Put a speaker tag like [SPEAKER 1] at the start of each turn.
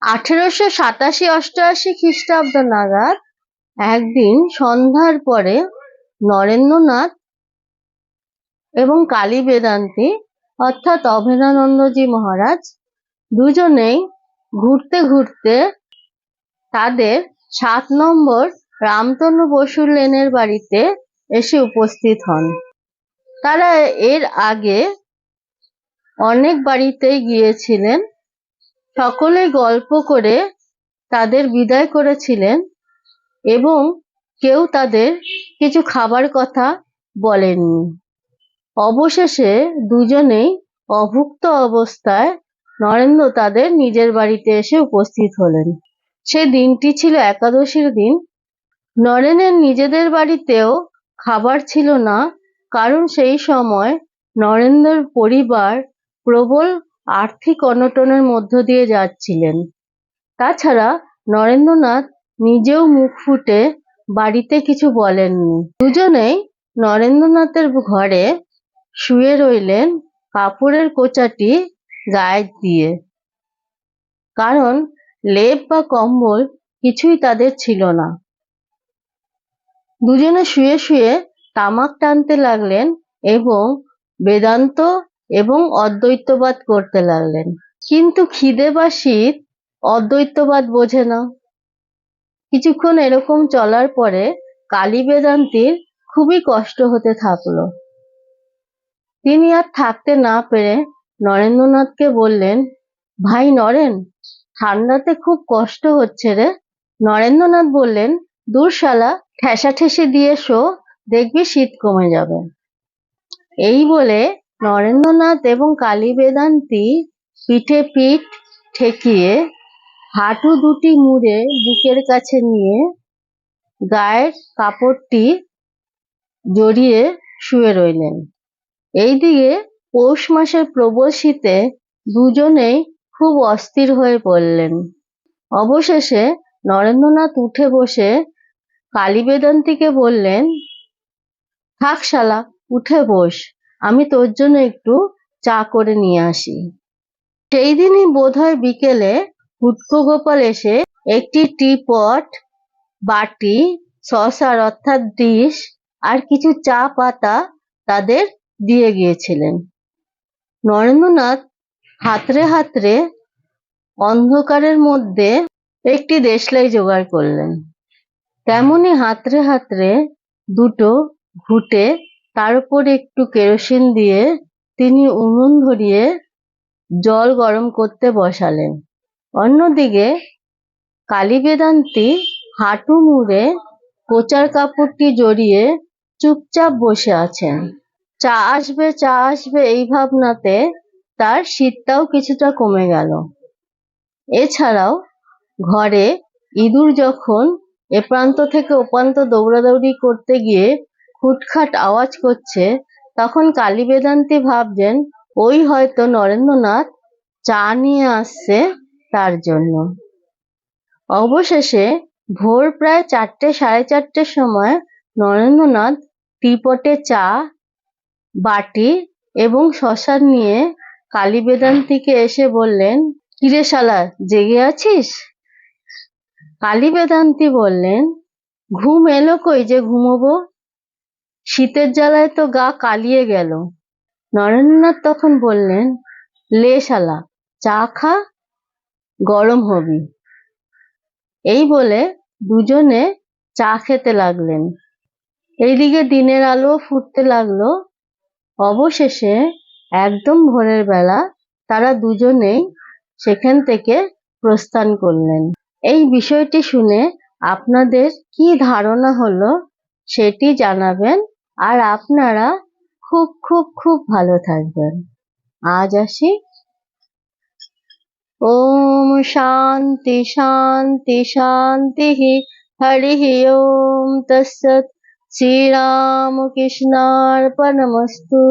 [SPEAKER 1] 1887-88 খ্রিস্টাব্দ নাগাদ একদিন সন্ধ্যার পরে নরেন্দ্রনাথ এবং কালী বেদান্তী অর্থাৎ অভেদানন্দজি মহারাজ দুজনেই ঘুরতে ঘুরতে তাদের 7 নম্বর রামতনু বসুর লেনের বাড়িতে এসে উপস্থিত হন। তারা এর আগে অনেক বাড়িতেই গিয়েছিলেন, সকলে গল্প করে তাদের বিদায় করেছিলেন এবং কেউ তাদের কিছু খাবার কথা বলেননি। অবশেষে দুজনেই অভুক্ত অবস্থায় নরেন্দ্র তাদের নিজের বাড়িতে এসে উপস্থিত হলেন। সে দিনটি ছিল একাদশীর দিন। নরেনের নিজেদের বাড়িতেও খাবার ছিল না, কারণ সেই সময় নরেন্দ্রের পরিবার প্রবল আর্থিক অনটনের মধ্য দিয়ে যাচ্ছিলেন। তাছাড়া নরেন্দ্রনাথ নিজেও মুখ ফুটে বাড়িতে কিছু বলেননি। দুজনেই নরেন্দ্রনাথের ঘরে শুয়ে রইলেন কাপড়ের কোচাটি গায়ে দিয়ে, কারণ লেপ বা কম্বল কিছুই তাদের ছিল না। দুজনে শুয়ে শুয়ে তামাক টানতে লাগলেন এবং বেদান্ত এবং অদ্বৈতবাদ করতে লাগলেন। কিন্তু খিদে বা শীত অদ্বৈতবাদ বোঝে না। কিছুক্ষণ এরকম চলার পরে কালী বেদান্তীর খুবই কষ্ট হতে থাকলো। তিনি আর থাকতে না পেরে নরেন্দ্রনাথকে বললেন, ভাই নরেন, ঠান্ডাতে খুব কষ্ট হচ্ছে রে। নরেন্দ্রনাথ বললেন, দূর শালা, ঠেসাঠেসি দিয়ে শো, দেখবি শীত কমে যাবে। এই বলে নরেন্দ্রনাথ এবং কালী বেদান্তী পিঠে পিঠ ঠেকিয়ে হাঁটু দুটি মুড়ে বুকের কাছে নিয়ে গায়ের কাপড়টি জড়িয়ে শুয়ে রইলেন। এইদিকে পৌষ মাসের প্রবল শীতে দুজনেই খুব অস্থির হয়ে পড়লেন। অবশেষে নরেন্দ্রনাথ উঠে বসে কালী বেদান্তীকে বললেন, থাক শালা, উঠে বস, আমি তোর জন্য একটু চা করে নিয়ে আসি। সেই দিনই বোধহয় বিকেলে হুটকো গোপাল এসে একটি টিপট, বাটি, সসার অর্থাৎ ডিশ আর কিছু চা পাতা তাদের দিয়ে গিয়েছিলেন। নরেন্দ্রনাথ হাতড়ে হাতড়ে অন্ধকারের মধ্যে একটি দেশলাই জোগাড় করলেন। তেমনি হাতড়ে হাতড়ে দুটো ঘুঁটে, তার উপর একটু কেরোসিন দিয়ে তিনি উনুন ধরিয়ে জল গরম করতে বসালেন। অন্যদিকে কালী বেদান্তী হাঁটু মুড়ে কোচার কাপড়টি জড়িয়ে চুপচাপ বসে আছেন। চা আসবে এই ভাবনাতে তার শীতটাও কিছুটা কমে গেল। এছাড়াও ঘরে ইঁদুর যখন এ প্রান্ত থেকে ও প্রান্ত দৌড়াদৌড়ি করতে গিয়ে খুটখাট আওয়াজ করছে, তখন কালী বেদান্তী ভাবছেন ওই হয়তো নরেন্দ্রনাথ চা নিয়ে আসছে তার জন্য। অবশেষে ভোর প্রায় 4টে সাড়ে 4টের সময় নরেন্দ্রনাথ টিপটে চা, বাটি এবং শসা নিয়ে কালী বেদান্তীকে এসে বললেন, কিরে শালা, জেগে আছিস? কালী বেদান্তী বললেন, ঘুম এলো কই যে ঘুমোবো, শীতের জ্বালায় তো গা কালিয়ে গেল। নরেন্দ্রনাথ তখন বললেন, লে শালা, চা খা, গরম হবি। এই বলে দুজনে চা খেতে লাগলেন। এইদিকে দিনের আলো ফুটতে লাগলো। অবশেষে একদম ভোরের বেলা তারা দুজনেই সেখান থেকে প্রস্থান করলেন। এই বিষয়টি শুনে আপনাদের কি ধারণা হলো সেটি জানাবেন, আর আপনারা খুব খুব খুব ভালো থাকবেন। আজ আসি। ওম শান্তি শান্তি শান্তি। হরি ওম তৎসৎ। শ্রীরামকৃষ্ণার্পণমস্তু।